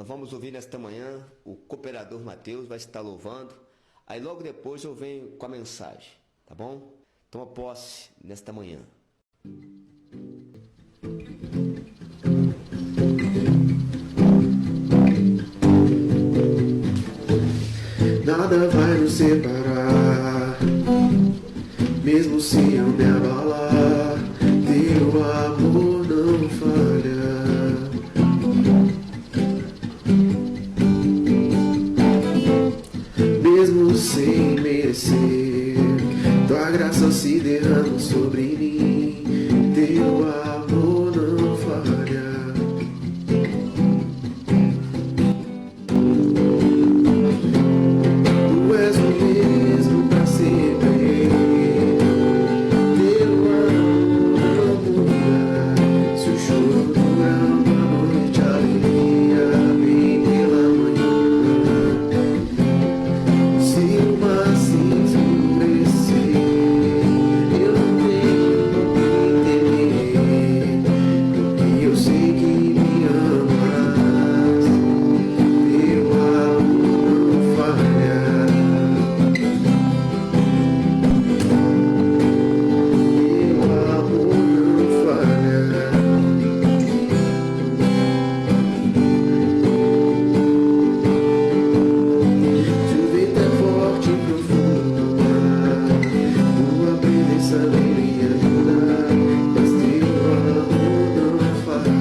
Nós vamos ouvir nesta manhã, o cooperador Mateus vai estar louvando. Aí logo depois eu venho com a mensagem, tá bom? Toma posse nesta manhã. Nada vai nos separar, mesmo se eu me abalar, teu amor não falha. Mesmo sem merecer, tua graça se derrama sobre mim, teu amor não falha. Tu és o mesmo pra sempre, teu amor não muda. Se o choro durar uma noite, a alegria vem pela manhã. Se o mar se escurecer, eu não tenho que temer, porque eu sei que me amas, teu amor não falha. Teu amor não falha. Se o vento é forte e profundo no mar, tua presença vem me ajudar, mas teu amor não falha.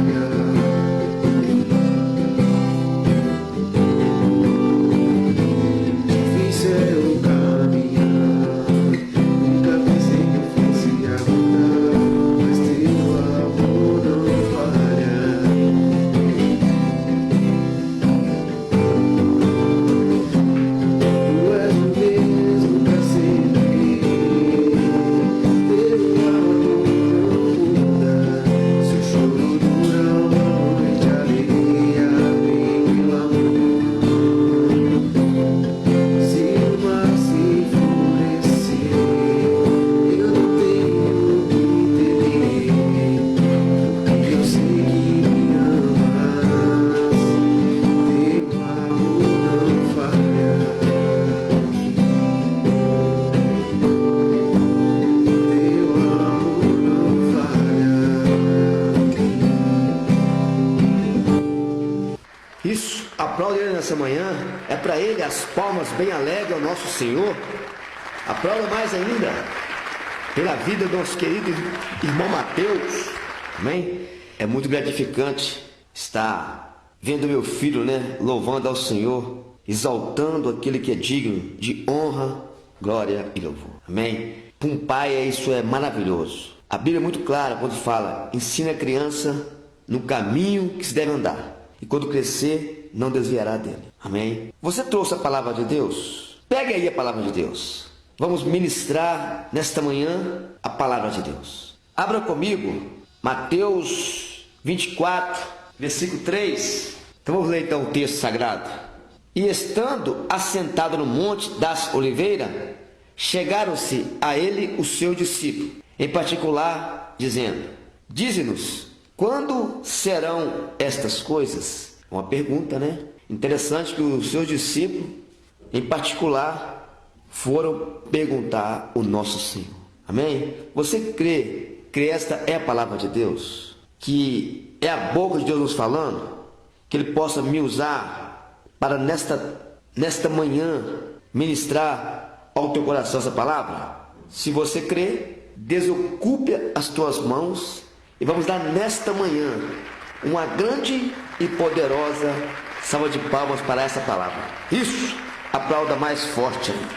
Difícil é o caminhar, nunca pensei que eu fosse aguentar, mas teu amor não falha. Tu és o mesmo pra sempre, teu amor não muda. Se o choro durar uma noite, a alegria vem pela manhã. Se o mar se enfurecer, eu não tenho que temer, porque eu sei que me amas, teu amor não falha. Teu amor não falha. Isso, aplaude ele nessa manhã. É para ele as palmas bem alegres ao nosso Senhor. Aplauda mais ainda pela vida do nosso querido irmão Mateus. Amém? É muito gratificante estar vendo meu filho, louvando ao Senhor, exaltando aquele que é digno de honra, glória e louvor. Amém? Para um pai isso é maravilhoso. A Bíblia é muito clara quando fala: ensina a criança no caminho que se deve andar, e quando crescer, não desviará dele. Amém? Você trouxe a palavra de Deus? Pegue aí a palavra de Deus. Vamos ministrar nesta manhã a palavra de Deus. Abra comigo Mateus 24, versículo 3. Então vamos ler então o texto sagrado. E estando assentado no monte das oliveiras, chegaram-se a ele os seus discípulos, em particular, dizendo: dize-nos, quando serão estas coisas? Uma pergunta, Interessante que os seus discípulos, em particular, foram perguntar o nosso Senhor. Amém? Você crê que esta é a palavra de Deus? Que é a boca de Deus nos falando? Que Ele possa me usar para nesta manhã ministrar ao teu coração essa palavra? Se você crê, desocupe as tuas mãos e vamos dar nesta manhã uma grande e poderosa salva de palmas para essa palavra. Isso! Aplauda mais forte ainda.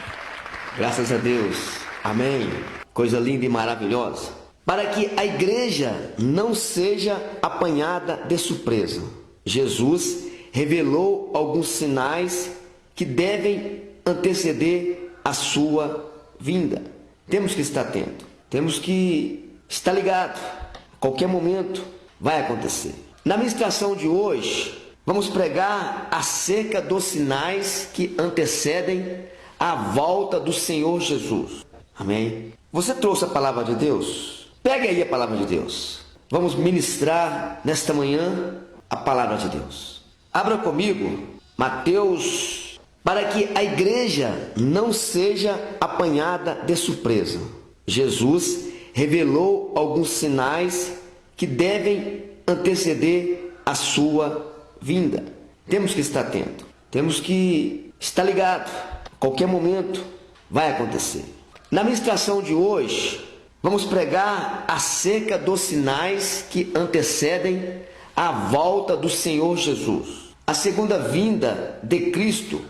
Graças a Deus. Amém. Coisa linda e maravilhosa. Para que a igreja não seja apanhada de surpresa, Jesus revelou alguns sinais que devem anteceder a sua vinda. Temos que estar atento. Temos que estar ligado. A qualquer momento vai acontecer. Na ministração de hoje, vamos pregar acerca dos sinais que antecedem a volta do Senhor Jesus. Amém? Você trouxe a palavra de Deus? Pegue aí a palavra de Deus. Vamos ministrar nesta manhã a palavra de Deus. Abra comigo Mateus, para que a igreja não seja apanhada de surpresa. Jesus revelou alguns sinais que devem anteceder a sua vinda. Temos que estar atento, temos que estar ligado. A qualquer momento vai acontecer. Na ministração de hoje, vamos pregar acerca dos sinais que antecedem a volta do Senhor Jesus. A segunda vinda de Cristo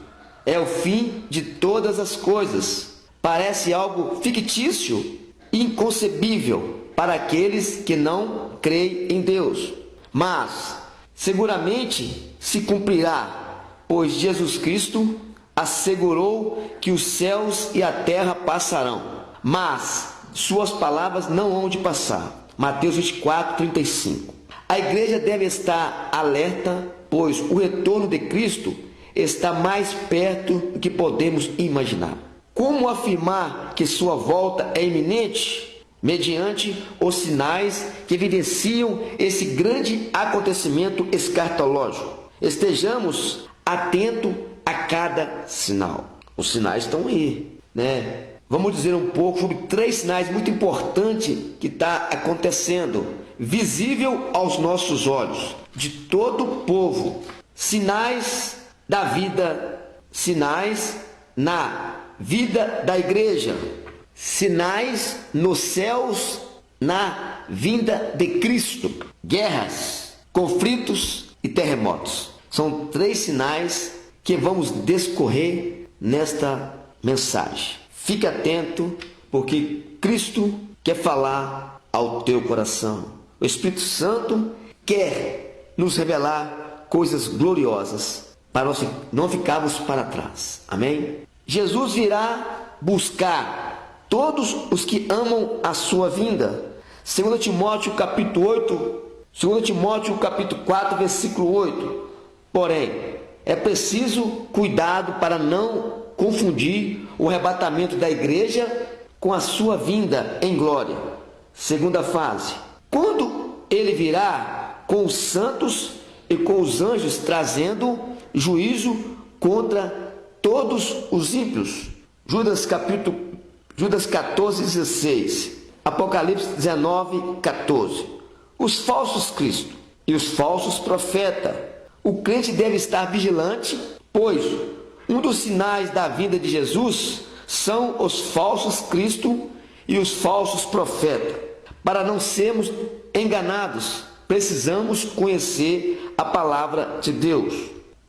é o fim de todas as coisas. Parece algo fictício e inconcebível para aqueles que não creem em Deus. Mas seguramente se cumprirá, pois Jesus Cristo assegurou que os céus e a terra passarão, mas suas palavras não hão de passar. Mateus 24, 35. A igreja deve estar alerta, pois o retorno de Cristo está mais perto do que podemos imaginar. Como afirmar que sua volta é iminente? Mediante os sinais que evidenciam esse grande acontecimento escatológico. Estejamos atentos a cada sinal. Os sinais estão aí, né? Vamos dizer um pouco sobre 3 sinais muito importantes que está acontecendo, visível aos nossos olhos, de todo o povo. Sinais da vida, sinais na vida da igreja, sinais nos céus na vinda de Cristo, guerras, conflitos e terremotos. São 3 sinais que vamos discorrer nesta mensagem. Fique atento, porque Cristo quer falar ao teu coração. O Espírito Santo quer nos revelar coisas gloriosas para nós não ficarmos para trás. Amém? Jesus virá buscar todos os que amam a sua vinda. 2 Timóteo capítulo 8, 2 Timóteo capítulo 4, versículo 8. Porém, é preciso cuidado para não confundir o arrebatamento da igreja com a sua vinda em glória. Segunda fase. Quando ele virá com os santos e com os anjos, trazendo juízo contra todos os ímpios. Judas 14, 16. Apocalipse 19, 14. Os falsos cristos e os falsos profetas. O crente deve estar vigilante, pois um dos sinais da vinda de Jesus são os falsos cristos e os falsos profetas. Para não sermos enganados, precisamos conhecer a palavra de Deus.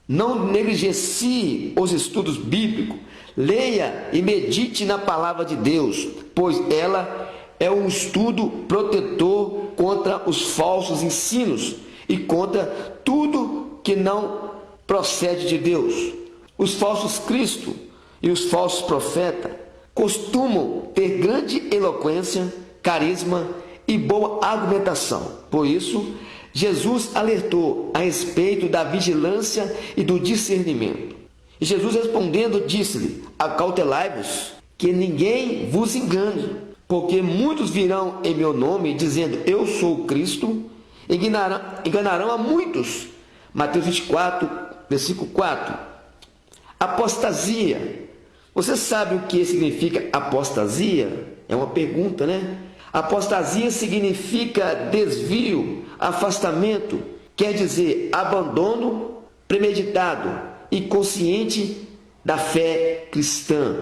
Não negligencie os estudos bíblicos. Leia e medite na palavra de Deus, pois ela é um estudo protetor contra os falsos ensinos e contra tudo que não procede de Deus. Os falsos cristos e os falsos profetas costumam ter grande eloquência, carisma e boa argumentação. Por isso, Jesus alertou a respeito da vigilância e do discernimento. E Jesus respondendo disse-lhe: acautelai-vos, que ninguém vos engane, porque muitos virão em meu nome, dizendo, eu sou o Cristo, enganarão a muitos. Mateus 24, versículo 4. Apostasia. Você sabe o que significa apostasia? É uma pergunta, né? Apostasia significa desvio, afastamento, quer dizer abandono premeditado e consciente da fé cristã.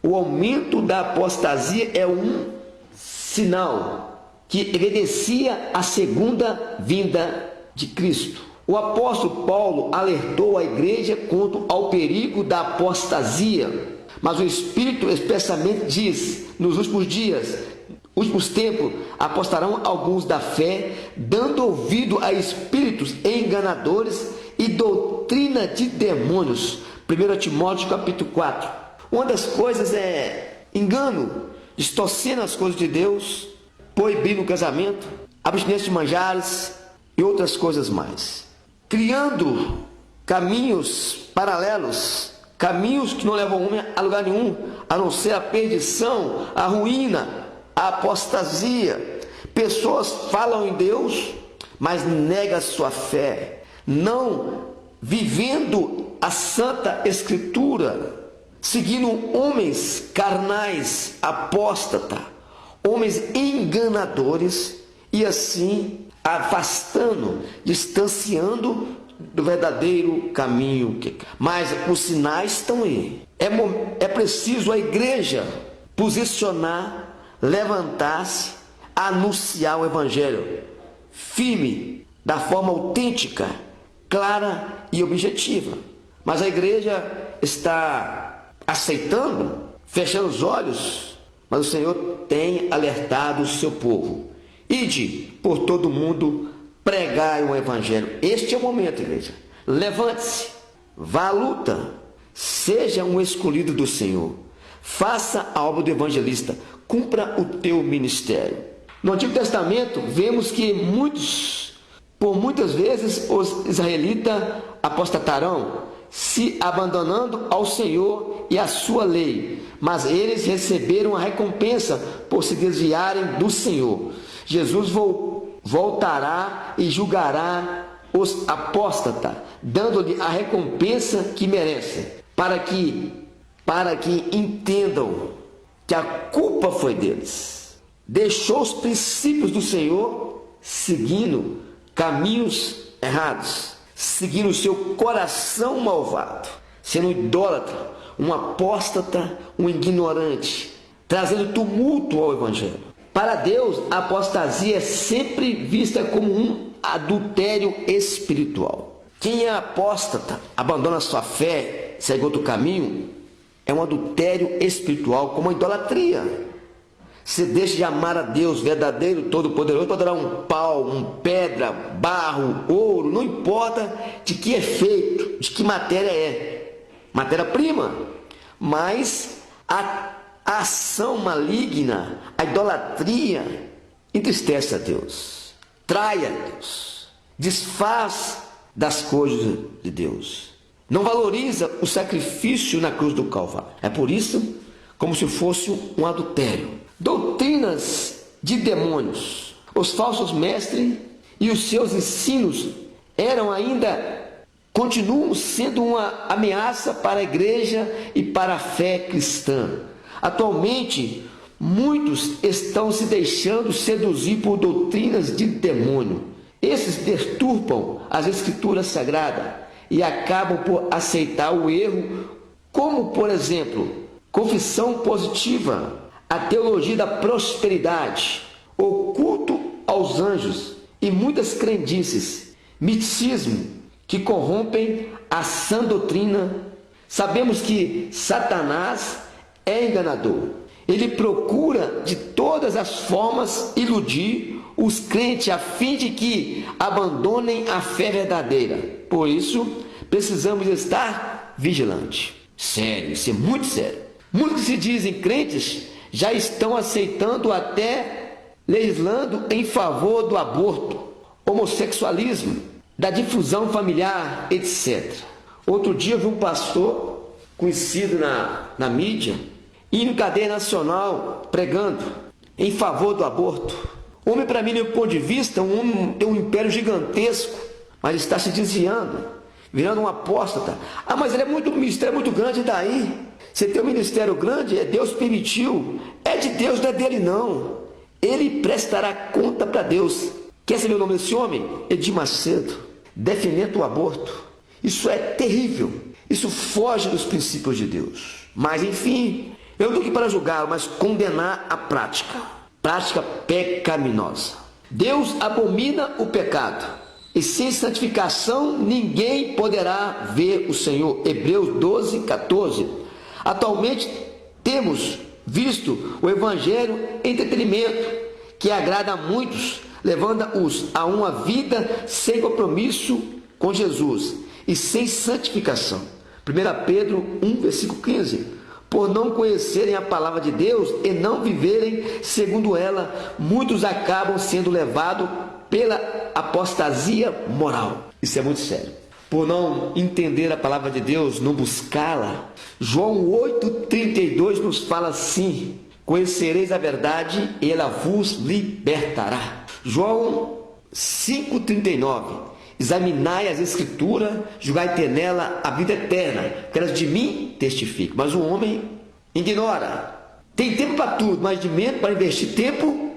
O aumento da apostasia é um sinal que evidencia a segunda vinda de Cristo. O apóstolo Paulo alertou a igreja quanto ao perigo da apostasia, mas o Espírito expressamente diz, nos últimos tempos, apostarão alguns da fé, dando ouvido a espíritos enganadores e doutrina de demônios. 1 Timóteo capítulo 4. Uma das coisas é engano, distorcendo as coisas de Deus, proibindo o casamento, abstinência de manjares e outras coisas mais. Criando caminhos paralelos, caminhos que não levam o homem a lugar nenhum, a não ser a perdição, a ruína, a apostasia. Pessoas falam em Deus, mas negam sua fé, não vivendo a Santa Escritura, seguindo homens carnais, apóstata, homens enganadores, e assim afastando, distanciando do verdadeiro caminho. Mas os sinais estão aí. É preciso a igreja posicionar, levantar-se, anunciar o Evangelho firme, da forma autêntica, clara e objetiva. Mas a igreja está aceitando, fechando os olhos. Mas o Senhor tem alertado o seu povo: ide por todo mundo, pregai o Evangelho. Este é o momento, igreja. Levante-se, vá à luta, seja um escolhido do Senhor, faça a obra do evangelista, cumpra o teu ministério. No Antigo Testamento, vemos que por muitas vezes, os israelitas apostatarão, se abandonando ao Senhor e à sua lei, mas eles receberam a recompensa por se desviarem do Senhor. Jesus voltará e julgará os apóstatas, dando-lhe a recompensa que merecem, para que entendam que a culpa foi deles. Deixou os princípios do Senhor, seguindo caminhos errados, seguindo o seu coração malvado, sendo um idólatra, um apóstata, um ignorante, trazendo tumulto ao Evangelho. Para Deus, a apostasia é sempre vista como um adultério espiritual. Quem é apóstata, abandona sua fé, segue outro caminho, é um adultério espiritual, como a idolatria. Você deixa de amar a Deus verdadeiro, todo-poderoso, para adorar um pau, uma pedra, barro, ouro, não importa de que é feito, de que matéria é, matéria-prima, mas a ação maligna, a idolatria, entristece a Deus, trai a Deus, desfaz das coisas de Deus, não valoriza o sacrifício na cruz do Calvário. É por isso, como se fosse um adultério. Doutrinas de demônios, os falsos mestres e os seus ensinos continuam sendo uma ameaça para a igreja e para a fé cristã. Atualmente, muitos estão se deixando seduzir por doutrinas de demônio. Esses deturpam as escrituras sagradas e acabam por aceitar o erro, como, por exemplo, confissão positiva, a teologia da prosperidade, o culto aos anjos e muitas crendices, misticismo, que corrompem a sã doutrina. Sabemos que Satanás é enganador. Ele procura de todas as formas iludir os crentes a fim de que abandonem a fé verdadeira. Por isso, precisamos estar vigilantes. Sério, isso é muito sério. Muitos que se dizem crentes já estão aceitando, até legislando em favor do aborto, homossexualismo, da difusão familiar, etc. Outro dia eu vi um pastor conhecido na mídia, indo em cadeia nacional, pregando em favor do aborto. Homem, para mim, do meu ponto de vista, um homem tem um império gigantesco, mas está se desviando, virando um apóstata. Ah, mas o ministério é muito grande, e daí? Você tem um ministério grande, Deus permitiu, é de Deus, não é dele não. Ele prestará conta para Deus. Quer saber o nome desse homem? Edir Macedo, defendendo o aborto. Isso é terrível, isso foge dos princípios de Deus. Mas enfim, eu não estou aqui para julgar, mas condenar a prática pecaminosa. Deus abomina o pecado, e sem santificação ninguém poderá ver o Senhor. Hebreus 12, 14. Atualmente temos visto o evangelho entretenimento que agrada a muitos, levando-os a uma vida sem compromisso com Jesus e sem santificação. 1 Pedro 1, versículo 15. Por não conhecerem a palavra de Deus e não viverem segundo ela, muitos acabam sendo levados pela apostasia moral. Isso é muito sério. Por não entender a palavra de Deus, não buscá-la. João 8,32 nos fala assim: conhecereis a verdade e ela vos libertará. João 5,39. examinai as Escrituras, julgai ter nela a vida eterna, que elas de mim testificam. Mas o homem ignora. Tem tempo para tudo, mas de menos para investir tempo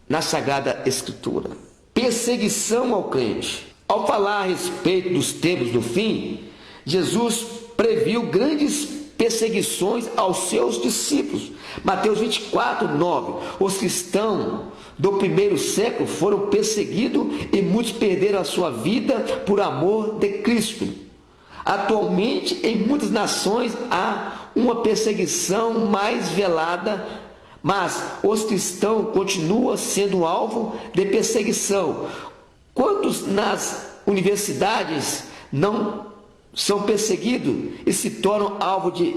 na Sagrada Escritura. Perseguição ao crente. Ao falar a respeito dos tempos do fim, Jesus previu grandes perseguições aos seus discípulos. Mateus 24, 9. Os cristãos do primeiro século foram perseguidos e muitos perderam a sua vida por amor de Cristo. Atualmente, em muitas nações há uma perseguição mais velada, mas os cristãos continuam sendo alvo de perseguição. Quantos nas universidades não são perseguidos e se tornam alvo de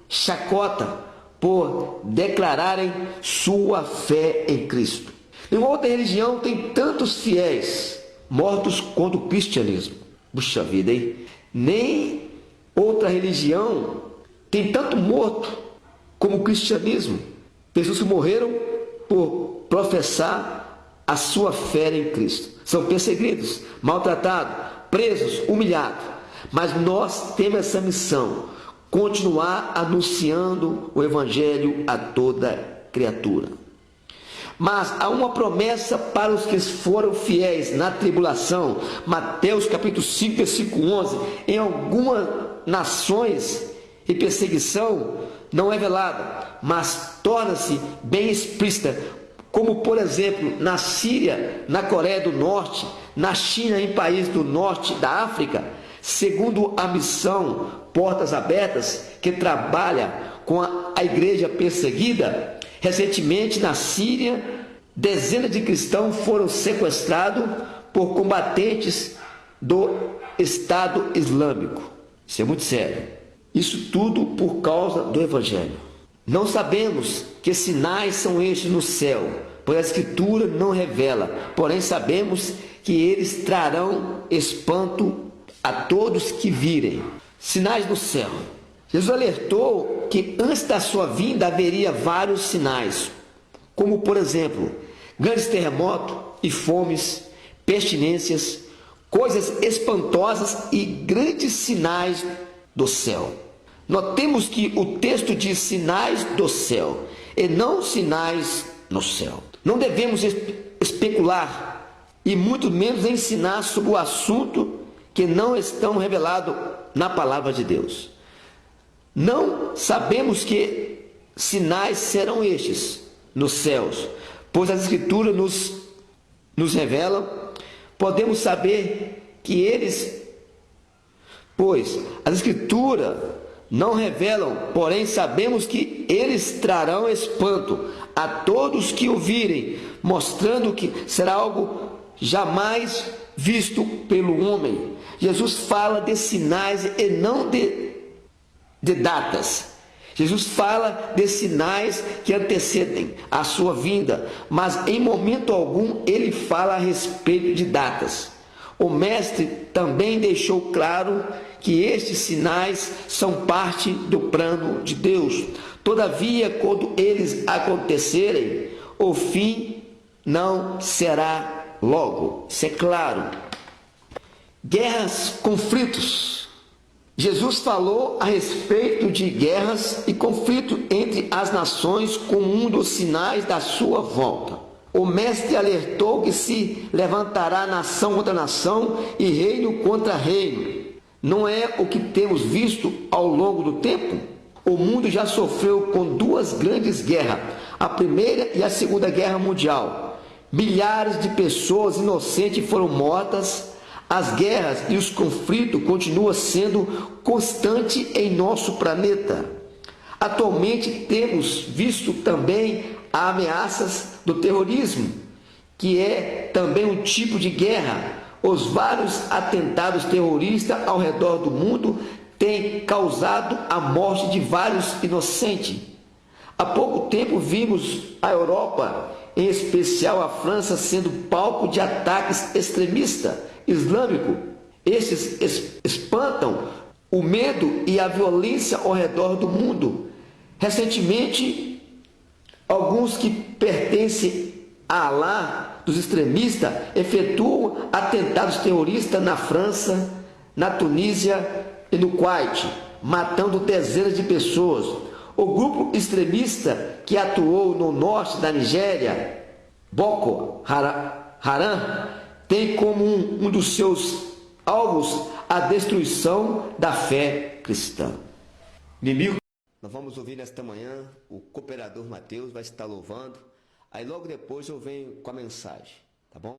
chacota por declararem sua fé em Cristo? Nenhuma outra religião tem tantos fiéis mortos quanto o cristianismo. Puxa vida, hein? Nem outra religião tem tanto morto como o cristianismo. Pessoas que morreram por professar a sua fé em Cristo. São perseguidos, maltratados, presos, humilhados. Mas nós temos essa missão: continuar anunciando o Evangelho a toda criatura. Mas há uma promessa para os que foram fiéis na tribulação. Mateus capítulo 5, versículo 11. Em algumas nações e perseguição não é velada, mas torna-se bem explícita, como por exemplo na Síria, na Coreia do Norte, na China, em países do norte da África, segundo a missão Portas Abertas, que trabalha com a igreja perseguida. Recentemente, na Síria, dezenas de cristãos foram sequestrados por combatentes do Estado Islâmico. Isso é muito sério. Isso tudo por causa do Evangelho. Não sabemos que sinais são estes no céu, pois a Escritura não revela. Porém, sabemos que eles trarão espanto a todos que virem. Sinais no céu. Jesus alertou que antes da sua vinda haveria vários sinais, como por exemplo, grandes terremotos e fomes, pestilências, coisas espantosas e grandes sinais do céu. Notemos que o texto diz sinais do céu e não sinais no céu. Não devemos especular e muito menos ensinar sobre o assunto que não estão revelados na palavra de Deus. Não sabemos que sinais serão estes nos céus, pois as Escrituras nos revelam. Podemos saber que eles, pois as Escrituras não revelam, porém sabemos que eles trarão espanto a todos que ouvirem, mostrando que será algo jamais visto pelo homem. Jesus fala de sinais e não de datas. Jesus fala de sinais que antecedem a sua vinda, mas em momento algum ele fala a respeito de datas. O mestre também deixou claro que estes sinais são parte do plano de Deus. Todavia, quando eles acontecerem, o fim não será logo. Isso é claro. Guerras, conflitos. Jesus falou a respeito de guerras e conflitos entre as nações como um dos sinais da sua volta. O mestre alertou que se levantará nação contra nação e reino contra reino. Não é o que temos visto ao longo do tempo? O mundo já sofreu com duas grandes guerras, a Primeira e a Segunda Guerra Mundial. Milhares de pessoas inocentes foram mortas. As guerras e os conflitos continuam sendo constantes em nosso planeta. Atualmente temos visto também as ameaças do terrorismo, que é também um tipo de guerra. Os vários atentados terroristas ao redor do mundo têm causado a morte de vários inocentes. Há pouco tempo vimos a Europa, em especial a França, sendo palco de ataques extremistas islâmicos. Estes espantam o medo e a violência ao redor do mundo. Recentemente, alguns que pertencem a Alá dos extremistas efetuam atentados terroristas na França, na Tunísia e no Kuwait, matando dezenas de pessoas. O grupo extremista que atuou no norte da Nigéria, Boko Haram, tem como um dos seus alvos a destruição da fé cristã. Inimigo. Nós vamos ouvir nesta manhã, o cooperador Mateus vai estar louvando, aí logo depois eu venho com a mensagem.